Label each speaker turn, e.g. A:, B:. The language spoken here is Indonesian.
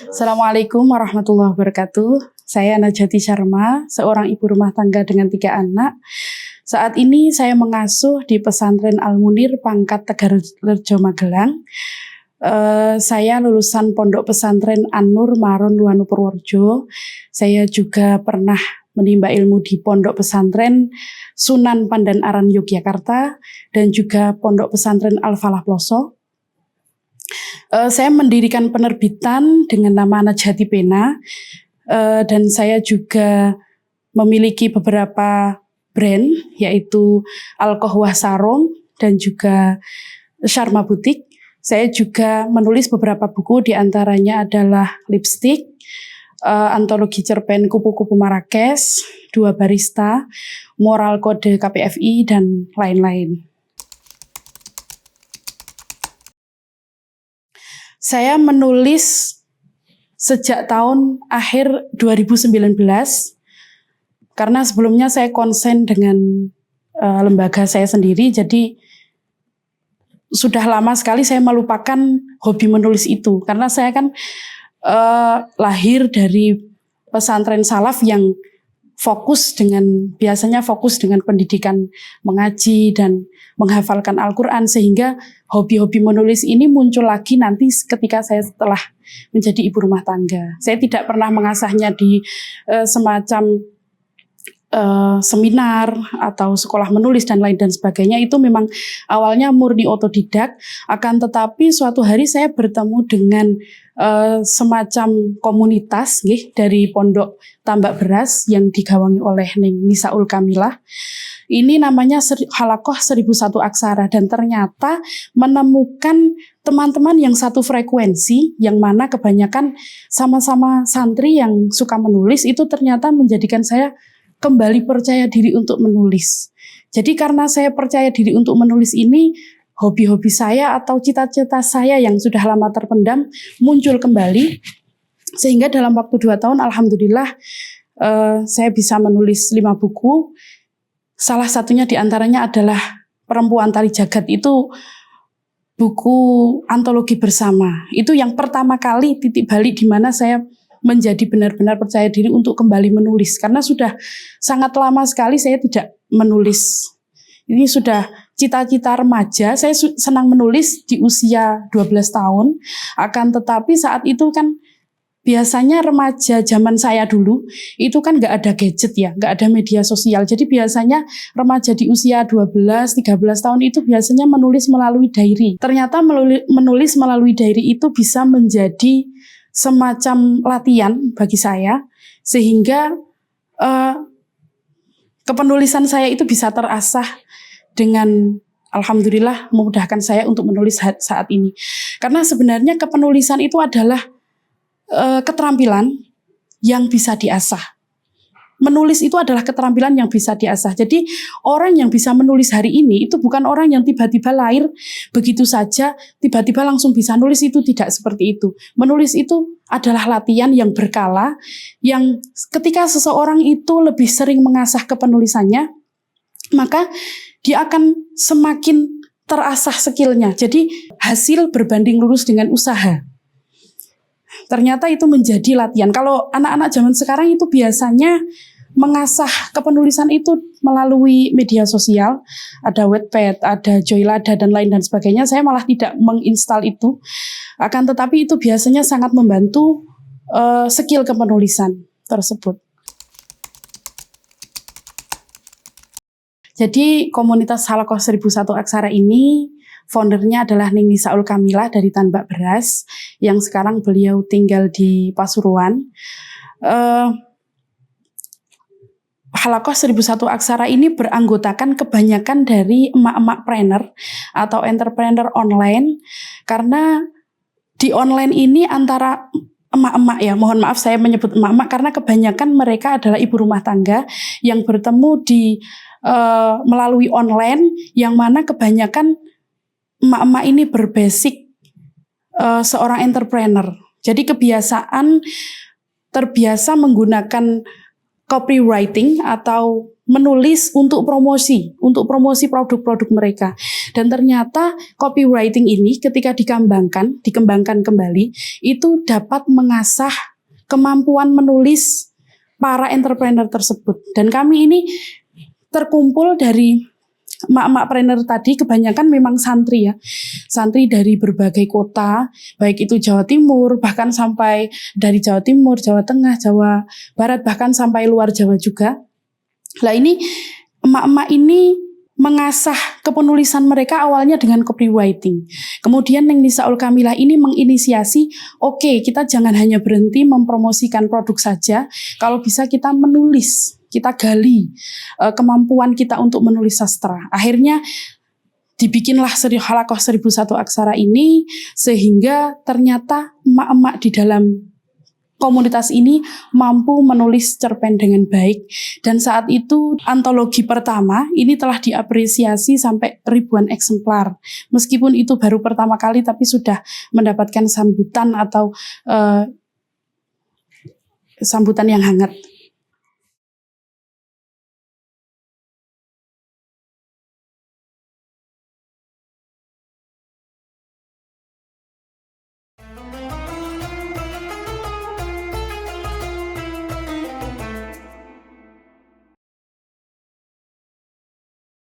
A: Assalamualaikum warahmatullahi wabarakatuh. Saya Najati Sharma, seorang ibu rumah tangga dengan 3 anak. Saat ini saya mengasuh di pesantren Al-Munir Pangkat Tegarrejo Magelang. Saya lulusan Pondok Pesantren An-Nur Maron Luanu Purworejo. Saya juga pernah menimba ilmu di Pondok Pesantren Sunan Pandan Aran Yogyakarta dan juga Pondok Pesantren Al-Falah Ploso. Saya mendirikan penerbitan dengan nama Najati Pena, dan saya juga memiliki beberapa brand, yaitu Al-Qahwah Sarong dan juga Sharma Butik. Saya juga menulis beberapa buku, diantaranya adalah lipstick, antologi cerpen Kupu-Kupu Marrakesh, 2 Barista, Moral Kode KPFI, dan lain-lain. Saya menulis sejak tahun akhir 2019, karena sebelumnya saya konsen dengan lembaga saya sendiri, jadi sudah lama sekali saya melupakan hobi menulis itu. Karena saya kan lahir dari pesantren salaf yang biasanya fokus dengan pendidikan mengaji dan menghafalkan Al-Quran, sehingga hobi-hobi menulis ini muncul lagi nanti ketika saya setelah menjadi ibu rumah tangga. Saya tidak pernah mengasahnya di semacam seminar atau sekolah menulis dan lain dan sebagainya. Itu memang awalnya murni otodidak, akan tetapi suatu hari saya bertemu dengan semacam komunitas dari Pondok Tambak Beras yang digawangi oleh Neng Nisaul Kamilah. Ini namanya Halakoh 1001 Aksara, dan ternyata menemukan teman-teman yang satu frekuensi, yang mana kebanyakan sama-sama santri yang suka menulis. Itu ternyata menjadikan saya kembali percaya diri untuk menulis. Jadi karena saya percaya diri untuk menulis ini, hobi-hobi saya atau cita-cita saya yang sudah lama terpendam muncul kembali, sehingga dalam waktu 2 tahun alhamdulillah saya bisa menulis 5 buku. Salah satunya diantaranya adalah Perempuan Tari Jagat, itu buku antologi bersama. Itu yang pertama kali titik balik di mana saya menjadi benar-benar percaya diri untuk kembali menulis, karena sudah sangat lama sekali saya tidak menulis. Ini sudah cita-cita remaja, saya senang menulis di usia 12 tahun, akan tetapi saat itu kan biasanya remaja zaman saya dulu, itu kan nggak ada gadget ya, nggak ada media sosial. Jadi biasanya remaja di usia 12-13 tahun itu biasanya menulis melalui diary. Ternyata menulis melalui diary itu bisa menjadi semacam latihan bagi saya, sehingga kepenulisan saya itu bisa terasah dengan alhamdulillah memudahkan saya untuk menulis saat ini. Karena sebenarnya kepenulisan itu adalah keterampilan yang bisa diasah. Menulis itu adalah keterampilan yang bisa diasah. Jadi orang yang bisa menulis hari ini itu bukan orang yang tiba-tiba lahir begitu saja, tiba-tiba langsung bisa nulis, itu tidak seperti itu. Menulis itu adalah latihan yang berkala, yang ketika seseorang itu lebih sering mengasah kepenulisannya, maka dia akan semakin terasah skillnya. Jadi hasil berbanding lurus dengan usaha. Ternyata itu menjadi latihan. Kalau anak-anak zaman sekarang itu biasanya mengasah kepenulisan itu melalui media sosial, ada Wattpad, ada Joylada dan lain dan sebagainya. Saya malah tidak menginstal itu. Akan tetapi itu biasanya sangat membantu skill kepenulisan tersebut. Jadi komunitas Halakoh 1001 Aksara ini foundernya adalah Neng Nisaul Kamilah dari Tambak Beras, yang sekarang beliau tinggal di Pasuruan. Halakoh 1001 Aksara ini beranggotakan kebanyakan dari emak-emak trainer atau entrepreneur online, karena di online ini antara emak-emak ya, mohon maaf saya menyebut emak-emak karena kebanyakan mereka adalah ibu rumah tangga yang bertemu melalui online, yang mana kebanyakan emak-emak ini berbasic seorang entrepreneur. Jadi terbiasa menggunakan copywriting atau menulis untuk promosi produk-produk mereka. Dan ternyata copywriting ini ketika dikembangkan kembali, itu dapat mengasah kemampuan menulis para entrepreneur tersebut. Dan kami ini terkumpul dari emak-emak trainer tadi, kebanyakan memang santri ya. Santri dari berbagai kota, baik itu Jawa Timur, bahkan sampai dari Jawa Timur, Jawa Tengah, Jawa Barat, bahkan sampai luar Jawa juga. Lah ini emak-emak ini mengasah kepenulisan mereka awalnya dengan copywriting. Kemudian Neng Nisaul Kamilah ini menginisiasi, oke, kita jangan hanya berhenti mempromosikan produk saja, kalau bisa kita menulis, kita gali kemampuan kita untuk menulis sastra. Akhirnya dibikinlah Halakoh 1001 Aksara ini, sehingga ternyata emak-emak di dalam komunitas ini mampu menulis cerpen dengan baik. Dan saat itu antologi pertama ini telah diapresiasi sampai ribuan eksemplar. Meskipun itu baru pertama kali, tapi sudah mendapatkan sambutan atau sambutan yang hangat.